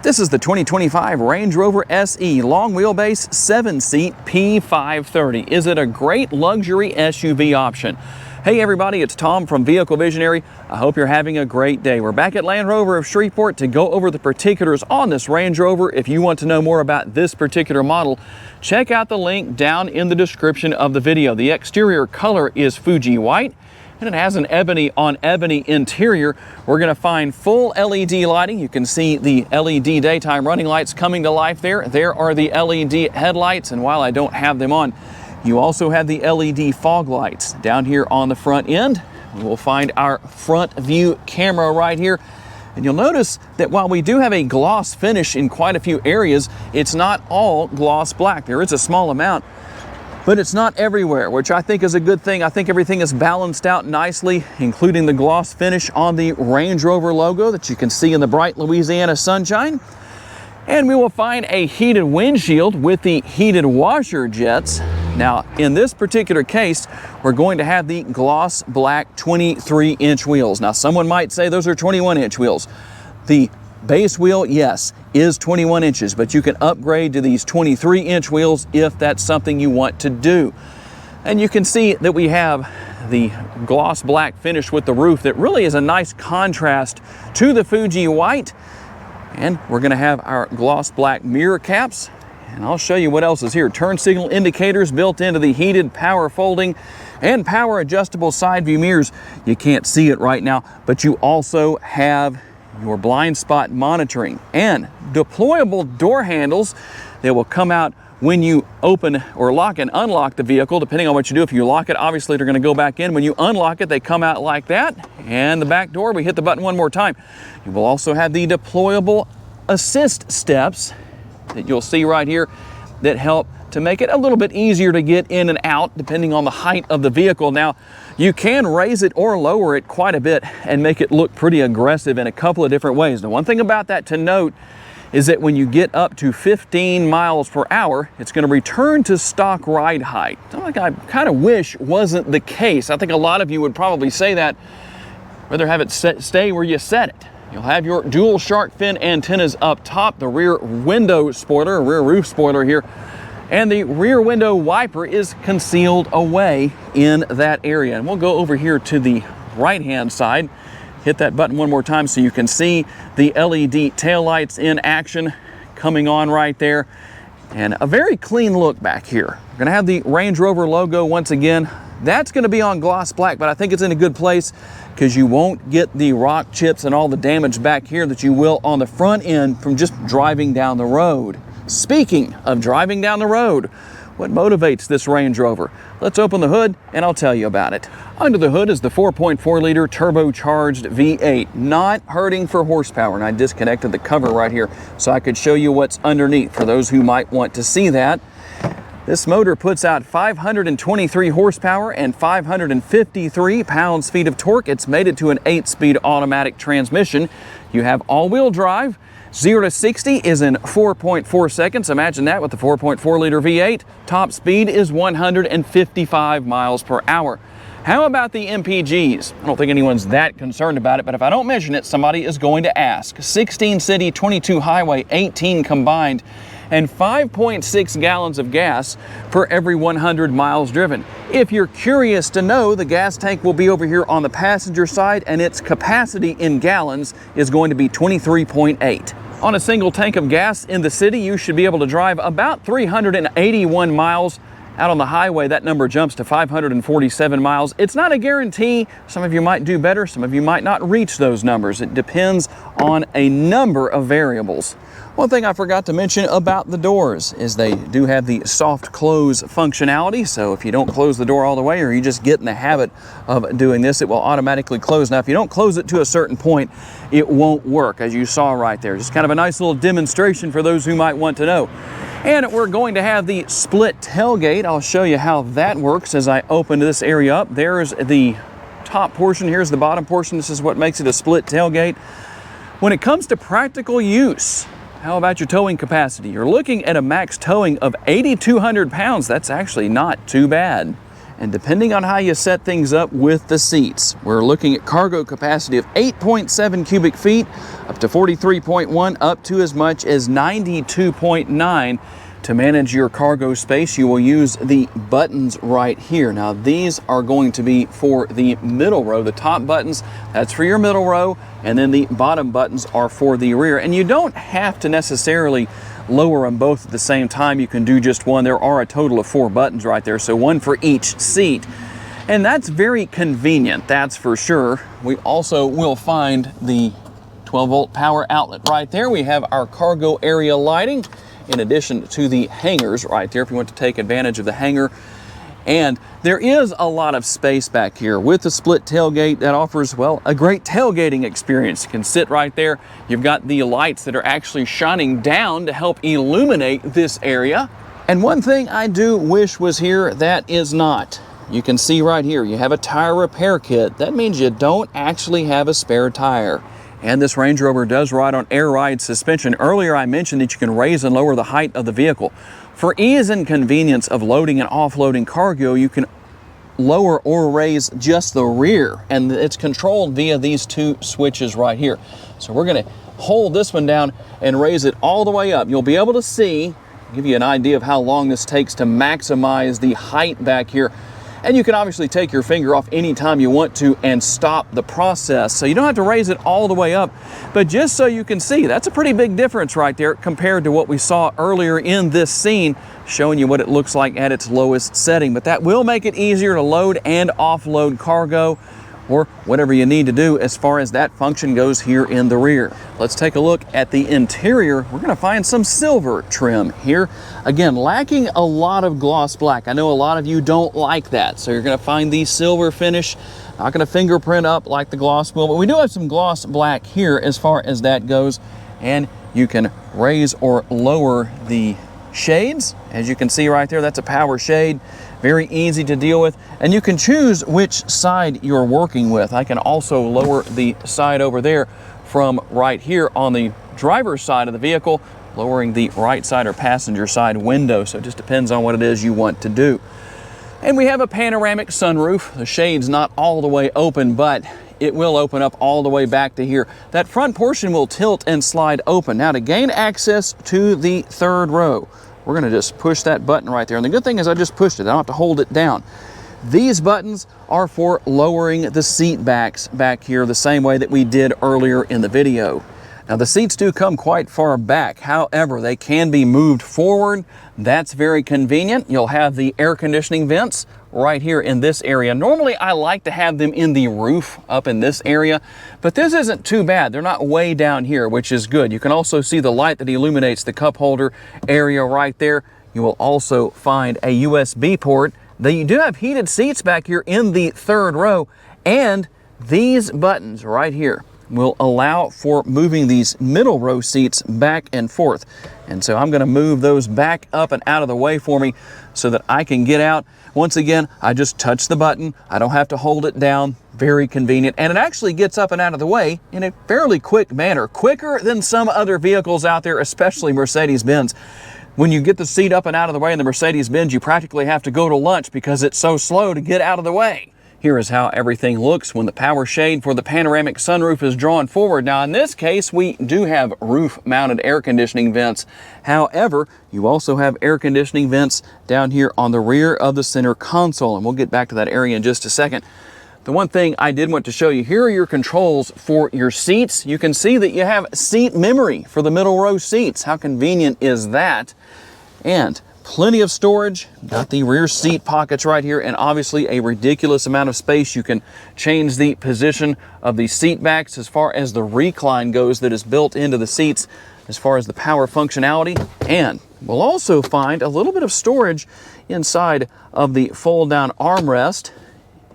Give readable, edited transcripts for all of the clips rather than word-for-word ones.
This is the 2025 Range Rover SE long wheelbase 7-seat P530. Is it a great luxury SUV option? Hey everybody, it's Tom from Vehicle Visionary. I hope you're having a great day. We're back at Land Rover of Shreveport to go over the particulars on this Range Rover. If you want to know more about this particular model, check out the link down in the description of the video. The exterior color is Fuji white, and it has an ebony on ebony interior. We're going to find full LED lighting. You can see the LED daytime running lights coming to life there. There are the LED headlights, and while I don't have them on, you also have the LED fog lights down here on the front end. We'll find our front view camera right here. And you'll notice that while we do have a gloss finish in quite a few areas, it's not all gloss black. There is a small amount, but it's not everywhere, which I think is a good thing. I think everything is balanced out nicely, including the gloss finish on the Range Rover logo that you can see in the bright Louisiana sunshine. And we will find a heated windshield with the heated washer jets. Now, in this particular case, we're going to have the gloss black 23-inch wheels. Now, someone might say those are 21-inch wheels. The base wheel, yes, is 21 inches, but you can upgrade to these 23-inch wheels if that's something you want to do. And you can see that we have the gloss black finish with the roof that really is a nice contrast to the Fuji white. And we're going to have our gloss black mirror caps. And I'll show you what else is here. Turn signal indicators built into the heated power folding and power adjustable side view mirrors. You can't see it right now, but you also have your blind spot monitoring and deployable door handles that will come out when you open or lock and unlock the vehicle, depending on what you do. If you lock it, obviously they're going to go back in. When you unlock it, they come out like that. And the back door, we hit the button one more time. You will also have the deployable assist steps that you'll see right here that help to make it a little bit easier to get in and out depending on the height of the vehicle. Now, you can raise it or lower it quite a bit and make it look pretty aggressive in a couple of different ways. The one thing about that to note is that when you get up to 15 miles per hour, it's going to return to stock ride height. Something I kind of wish wasn't the case. I think a lot of you would probably say that, rather have it stay where you set it. You'll have your dual shark fin antennas up top, the rear window spoiler, rear roof spoiler here, and the rear window wiper is concealed away in that area. And we'll go over here to the right-hand side, hit that button one more time so you can see the LED taillights in action coming on right there. And a very clean look back here. We're gonna have the Range Rover logo once again. That's gonna be on gloss black, but I think it's in a good place because you won't get the rock chips and all the damage back here that you will on the front end from just driving down the road. Speaking of driving down the road, what motivates this Range Rover? Let's open the hood and I'll tell you about it. Under the hood is the 4.4-liter turbocharged V8, not hurting for horsepower. And I disconnected the cover right here so I could show you what's underneath for those who might want to see that. This motor puts out 523 horsepower and 553 pounds-feet of torque. It's made it to an 8-speed automatic transmission. You have all-wheel drive. 0 to 60 is in 4.4 seconds. Imagine that with the 4.4-liter V8. Top speed is 155 miles per hour. How about the MPGs? I don't think anyone's that concerned about it, but if I don't mention it, somebody is going to ask. 16 city, 22 highway, 18 combined, and 5.6 gallons of gas for every 100 miles driven. If you're curious to know, the gas tank will be over here on the passenger side, and its capacity in gallons is going to be 23.8. On a single tank of gas in the city, you should be able to drive about 381 miles. Out on the highway, that number jumps to 547 miles. It's not a guarantee. Some of you might do better, some of you might not reach those numbers. It depends on a number of variables. One thing I forgot to mention about the doors is they do have the soft close functionality. So if you don't close the door all the way, or you just get in the habit of doing this, it will automatically close. Now, if you don't close it to a certain point, it won't work, as you saw right there. Just kind of a nice little demonstration for those who might want to know. And we're going to have the split tailgate. I'll show you how that works as I open this area up. There's the top portion, here's the bottom portion. This is what makes it a split tailgate. When it comes to practical use, how about your towing capacity? You're looking at a max towing of 8,200 pounds. That's actually not too bad. And depending on how you set things up with the seats, we're looking at cargo capacity of 8.7 cubic feet, up to 43.1, up to as much as 92.9. To manage your cargo space, you will use the buttons right here. Now, these are going to be for the middle row. The top buttons, that's for your middle row, and then the bottom buttons are for the rear. And you don't have to necessarily lower them both at the same time. You can do just one. There are a total of 4 buttons right there, so one for each seat. And that's very convenient, that's for sure. We also will find the 12-volt power outlet right there. We have our cargo area lighting, in addition to the hangers right there if you want to take advantage of the hanger. And there is a lot of space back here with the split tailgate that offers, well, a great tailgating experience. You can sit right there. You've got the lights that are actually shining down to help illuminate this area. And one thing I do wish was here that is not. You can see right here, you have a tire repair kit. That means you don't actually have a spare tire. And this Range Rover does ride on air ride suspension. Earlier I mentioned that you can raise and lower the height of the vehicle. For ease and convenience of loading and offloading cargo, you can lower or raise just the rear, and it's controlled via these 2 switches right here. So we're going to hold this one down and raise it all the way up. You'll be able to see, give you an idea of how long this takes to maximize the height back here. And you can obviously take your finger off anytime you want to and stop the process. So you don't have to raise it all the way up, but just so you can see, that's a pretty big difference right there compared to what we saw earlier in this scene, showing you what it looks like at its lowest setting. But that will make it easier to load and offload cargo, or whatever you need to do as far as that function goes here in the rear. Let's take a look at the interior. We're gonna find some silver trim here. Again, lacking a lot of gloss black. I know a lot of you don't like that, so you're gonna find the silver finish. Not gonna fingerprint up like the gloss will, but we do have some gloss black here as far as that goes. And you can raise or lower the shades. As you can see right there, that's a power shade. Very easy to deal with, and you can choose which side you're working with. I can also lower the side over there from right here on the driver's side of the vehicle, lowering the right side or passenger side window. So it just depends on what it is you want to do. And we have a panoramic sunroof. The shade's not all the way open, but it will open up all the way back to here. That front portion will tilt and slide open. Now, to gain access to the 3rd row, we're going to just push that button right there. And the good thing is I just pushed it. I don't have to hold it down. These buttons are for lowering the seat backs back here the same way that we did earlier in the video. Now, the seats do come quite far back. However, they can be moved forward. That's very convenient. You'll have the air conditioning vents right here in this area. Normally, I like to have them in the roof up in this area, but this isn't too bad. They're not way down here, which is good. You can also see the light that illuminates the cup holder area right there. You will also find a USB port. You do have heated seats back here in the 3rd row, and these buttons right here will allow for moving these middle row seats back and forth. And so I'm going to move those back up and out of the way for me so that I can get out. Once again, I just touch the button. I don't have to hold it down. Very convenient. And it actually gets up and out of the way in a fairly quick manner, quicker than some other vehicles out there, especially Mercedes-Benz. When you get the seat up and out of the way in the Mercedes-Benz, you practically have to go to lunch because it's so slow to get out of the way. Here is how everything looks when the power shade for the panoramic sunroof is drawn forward. Now, in this case, we do have roof-mounted air conditioning vents. However, you also have air conditioning vents down here on the rear of the center console, and we'll get back to that area in just a second. The one thing I did want to show you, here are your controls for your seats. You can see that you have seat memory for the middle row seats. How convenient is that? And plenty of storage. Got the rear seat pockets right here, and obviously a ridiculous amount of space. You can change the position of the seat backs as far as the recline goes that is built into the seats as far as the power functionality. And we'll also find a little bit of storage inside of the fold down armrest,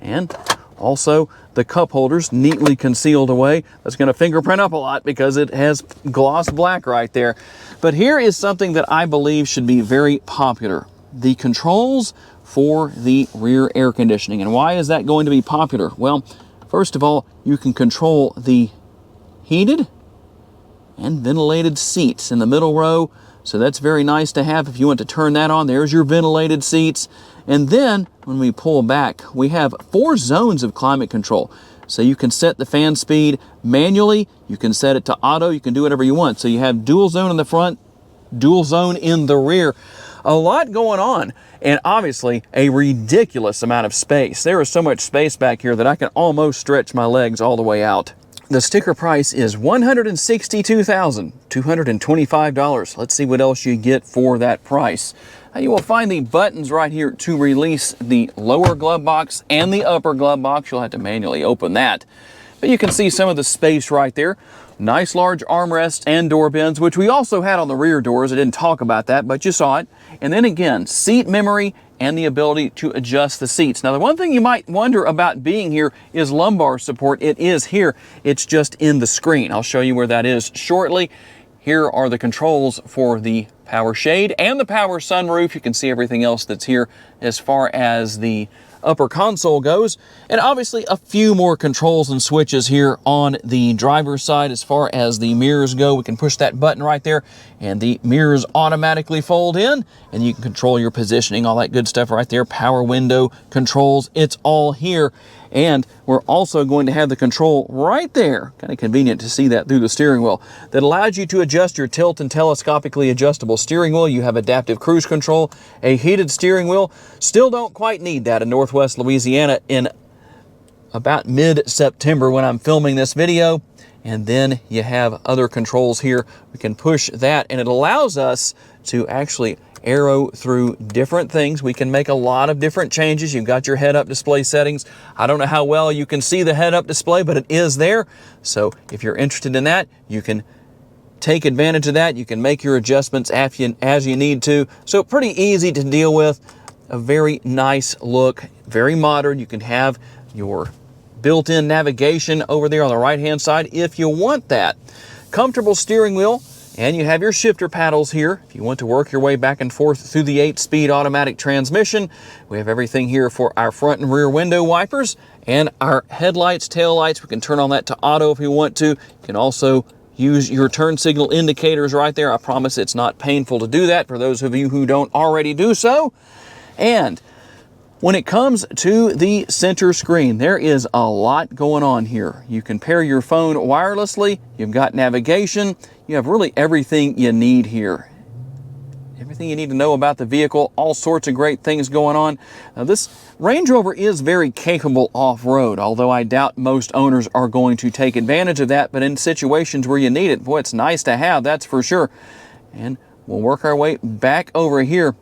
and also the cup holders neatly concealed away. That's going to fingerprint up a lot because it has gloss black right there. But here is something that I believe should be very popular: the controls for the rear air conditioning. And why is that going to be popular? Well, first of all, you can control the heated and ventilated seats in the middle row, So that's very nice to have if you want to turn that on. There's your ventilated seats. And then when we pull back, we have 4 zones of climate control. So you can set the fan speed manually, you can set it to auto, you can do whatever you want. So you have dual zone in the front, dual zone in the rear. A lot going on, and obviously a ridiculous amount of space. There is so much space back here that I can almost stretch my legs all the way out. The sticker price is $162,225. Let's see what else you get for that price. You will find the buttons right here to release the lower glove box and the upper glove box. You'll have to manually open that. But you can see some of the space right there. Nice large armrests and door bins, which we also had on the rear doors. I didn't talk about that, but you saw it. And then again, seat memory and the ability to adjust the seats. Now, the one thing you might wonder about being here is lumbar support. It is here. It's just in the screen. I'll show you where that is shortly. Here are the controls for the power shade and the power sunroof. You can see everything else that's here as far as the upper console goes, and obviously a few more controls and switches here on the driver's side. As far as the mirrors go, we can push that button right there and the mirrors automatically fold in, and you can control your positioning, all that good stuff right there. Power window controls, it's all here. And we're also going to have the control right there, kind of convenient to see that through the steering wheel, that allows you to adjust your tilt and telescopically adjustable steering wheel. You have adaptive cruise control, a heated steering wheel. Still don't quite need that in Northwest Louisiana in about mid-September when I'm filming this video. And then you have other controls here. We can push that, and it allows us to actually arrow through different things. We can make a lot of different changes. You've got your head-up display settings. I don't know how well you can see the head-up display, but it is there. So if you're interested in that, you can take advantage of that. You can make your adjustments as you need to. So pretty easy to deal with. A very nice look, very modern. You can have your built-in navigation over there on the right-hand side if you want that. Comfortable steering wheel. And you have your shifter paddles here if you want to work your way back and forth through the 8-speed automatic transmission. We have everything here for our front and rear window wipers and our headlights, taillights. We can turn on that to auto if you want to. You can also use your turn signal indicators right there. I promise it's not painful to do that for those of you who don't already do so. And when it comes to the center screen, there is a lot going on here. You can pair your phone wirelessly. You've got navigation. You have really everything you need here. Everything you need to know about the vehicle, all sorts of great things going on. Now, this Range Rover is very capable off-road, although I doubt most owners are going to take advantage of that, but in situations where you need it, boy, it's nice to have, that's for sure. And we'll work our way back over here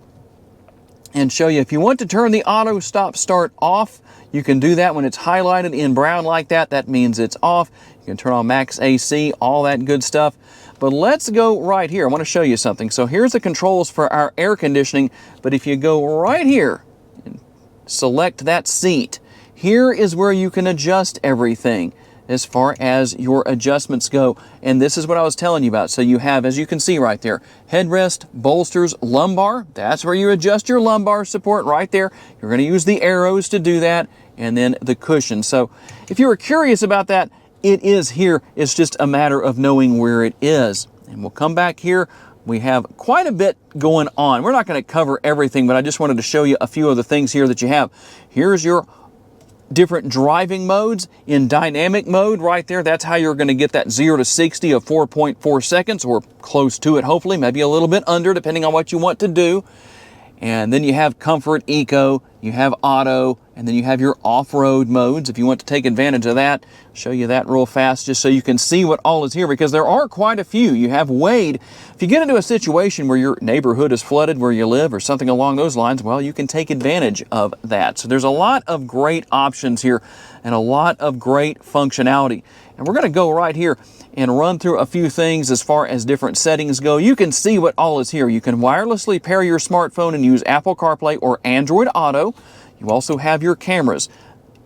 and show you. If you want to turn the auto stop start off, you can do that when it's highlighted in brown like that. That means it's off. You can turn on max AC, all that good stuff. But let's go right here. I want to show you something. So here's the controls for our air conditioning. But if you go right here and select that seat, here is where you can adjust everything as far as your adjustments go. And this is what I was telling you about. So you have, as you can see right there, headrest, bolsters, lumbar. That's where you adjust your lumbar support right there. You're going to use the arrows to do that, and then the cushion. So if you were curious about that, it is here. It's just a matter of knowing where it is. And we'll come back here. We have quite a bit going on. We're not going to cover everything, but I just wanted to show you a few of the things here that you have. Here's your different driving modes in dynamic mode right there. That's how you're going to get that 0 to 60 of 4.4 seconds or close to it, hopefully, maybe a little bit under, depending on what you want to do. And then you have comfort, eco, you have auto, and then you have your off-road modes if you want to take advantage of that. I'll show you that real fast just so you can see what all is here, because there are quite a few. You have Wade. If you get into a situation where your neighborhood is flooded where you live or something along those lines, well, you can take advantage of that. So there's a lot of great options here and a lot of great functionality. And we're going to go right here and run through a few things as far as different settings go. You can see what all is here. You can wirelessly pair your smartphone and use Apple CarPlay or Android Auto. You also have your cameras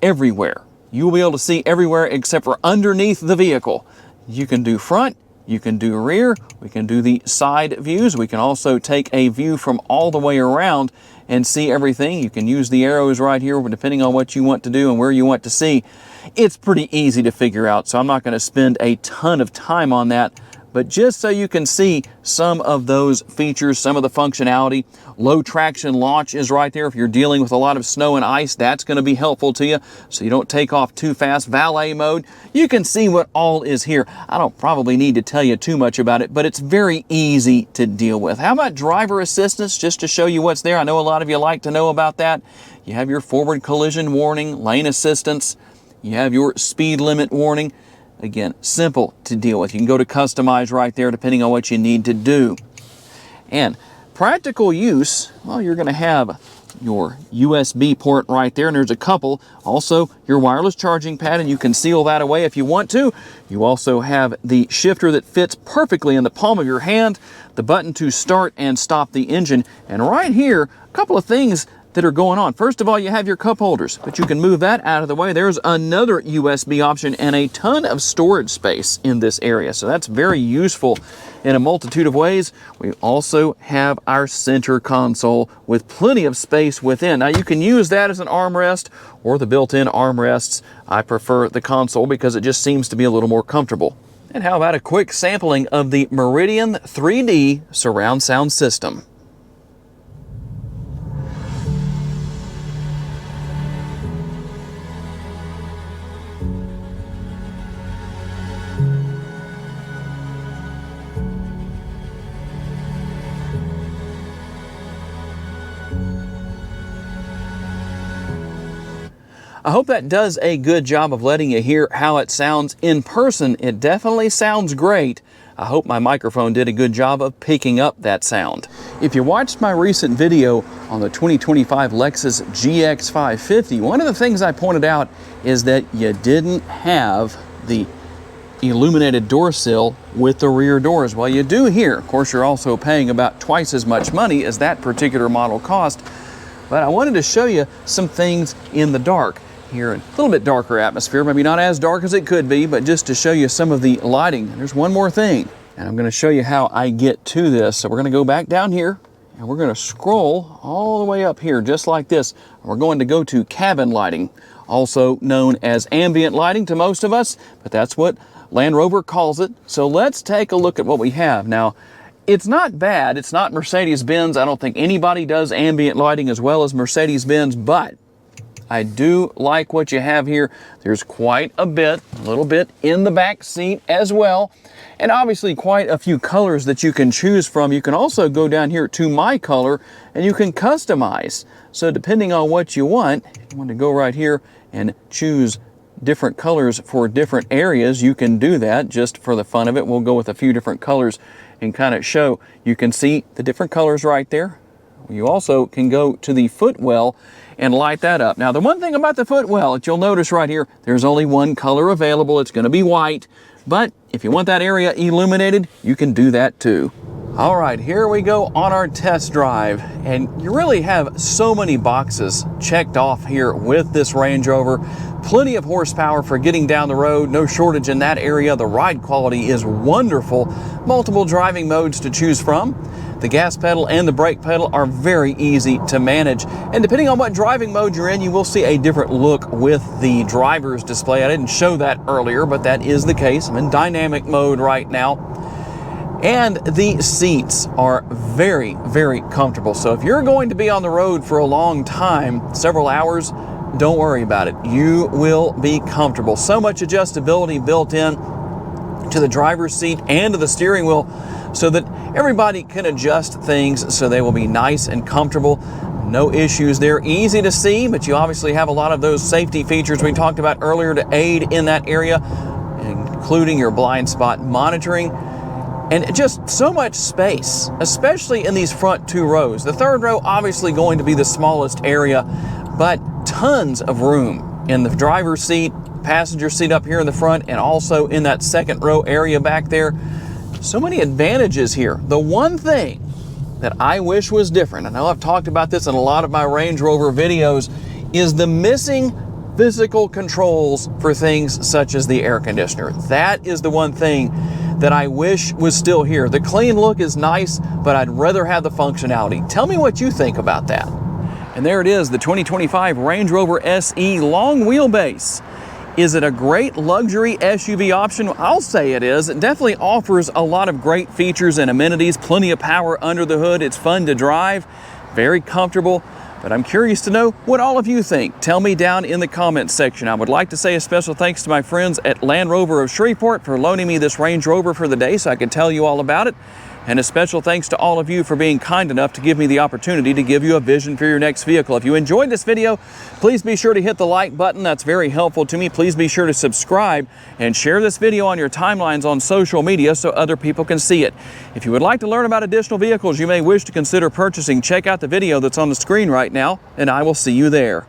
everywhere. You will be able to see everywhere except for underneath the vehicle. You can do front, you can do rear, we can do the side views. We can also take a view from all the way around and see everything. You can use the arrows right here depending on what you want to do and where you want to see. It's pretty easy to figure out, so I'm not going to spend a ton of time on that, but just so you can see some of those features, some of the functionality. Low traction launch is right there. If you're dealing with a lot of snow and ice, that's going to be helpful to you so you don't take off too fast. Valet mode, you can see what all is here. I don't probably need to tell you too much about it, but it's very easy to deal with. How about driver assistance, just to show you what's there? I know a lot of you like to know about that. You have your forward collision warning, lane assistance, you have your speed limit warning. Again, simple to deal with. You can go to customize right there depending on what you need to do. And practical use, well, you're going to have your USB port right there, and there's a couple. Also, your wireless charging pad, and you can seal that away if you want to. You also have the shifter that fits perfectly in the palm of your hand, the button to start and stop the engine, and right here, a couple of things that are going on. First of all, you have your cup holders, but you can move that out of the way. There's another USB option and a ton of storage space in this area, so that's very useful in a multitude of ways. We also have our center console with plenty of space within. Now you can use that as an armrest or the built-in armrests. I prefer the console because it just seems to be a little more comfortable. And how about a quick sampling of the Meridian 3D surround sound system? I hope that does a good job of letting you hear how it sounds in person. It definitely sounds great. I hope my microphone did a good job of picking up that sound. If you watched my recent video on the 2025 Lexus GX 550, one of the things I pointed out is that you didn't have the illuminated door sill with the rear doors. Well, you do here. Of course, you're also paying about twice as much money as that particular model cost. But I wanted to show you some things in the dark. Here, a little bit darker atmosphere, maybe not as dark as it could be, but just to show you some of the lighting. There's one more thing, and I'm going to show you how I get to this. So we're going to go back down here, and we're going to scroll all the way up here, just like this. We're going to go to cabin lighting, also known as ambient lighting to most of us, but that's what Land Rover calls it. So let's take a look at what we have. Now, it's not bad. It's not Mercedes-Benz. I don't think anybody does ambient lighting as well as Mercedes-Benz, but I do like what you have here. There's quite a little bit in the back seat as well. And obviously quite a few colors that you can choose from. You can also go down here to My Color and you can customize. So depending on what you want, if you want to go right here and choose different colors for different areas, you can do that just for the fun of it. We'll go with a few different colors and kind of show. You can see the different colors right there. You also can go to the footwell and light that up. Now, the one thing about the footwell that you'll notice right here, there's only one color available. It's going to be white, but if you want that area illuminated, you can do that too. All right, here we go on our test drive, and you really have so many boxes checked off here with this Range Rover. Plenty of horsepower for getting down the road, no shortage in that area. The ride quality is wonderful. Multiple driving modes to choose from. The gas pedal and the brake pedal are very easy to manage. And depending on what driving mode you're in, you will see a different look with the driver's display. I didn't show that earlier, but that is the case. I'm in dynamic mode right now. And the seats are very, very comfortable. So if you're going to be on the road for a long time, several hours, don't worry about it. You will be comfortable. So much adjustability built in to the driver's seat and to the steering wheel so that everybody can adjust things so they will be nice and comfortable. No issues there. Easy to see, but you obviously have a lot of those safety features we talked about earlier to aid in that area, including your blind spot monitoring. And just so much space, especially in these front two rows. The third row obviously going to be the smallest area, but tons of room in the driver's seat, passenger seat up here in the front, and also in that second row area back there. So many advantages here. The one thing that I wish was different, I know I've talked about this in a lot of my Range Rover videos, is the missing physical controls for things such as the air conditioner. That is the one thing that I wish was still here. The clean look is nice, but I'd rather have the functionality. Tell me what you think about that. And there it is, the 2025 Range Rover SE long wheelbase. Is it a great luxury SUV option? I'll say it is. It definitely offers a lot of great features and amenities, plenty of power under the hood. It's fun to drive, very comfortable. But I'm curious to know what all of you think. Tell me down in the comments section. I would like to say a special thanks to my friends at Land Rover of Shreveport for loaning me this Range Rover for the day so I could tell you all about it. And a special thanks to all of you for being kind enough to give me the opportunity to give you a vision for your next vehicle. If you enjoyed this video, please be sure to hit the like button. That's very helpful to me. Please be sure to subscribe and share this video on your timelines on social media so other people can see it. If you would like to learn about additional vehicles you may wish to consider purchasing, check out the video that's on the screen right now, and I will see you there.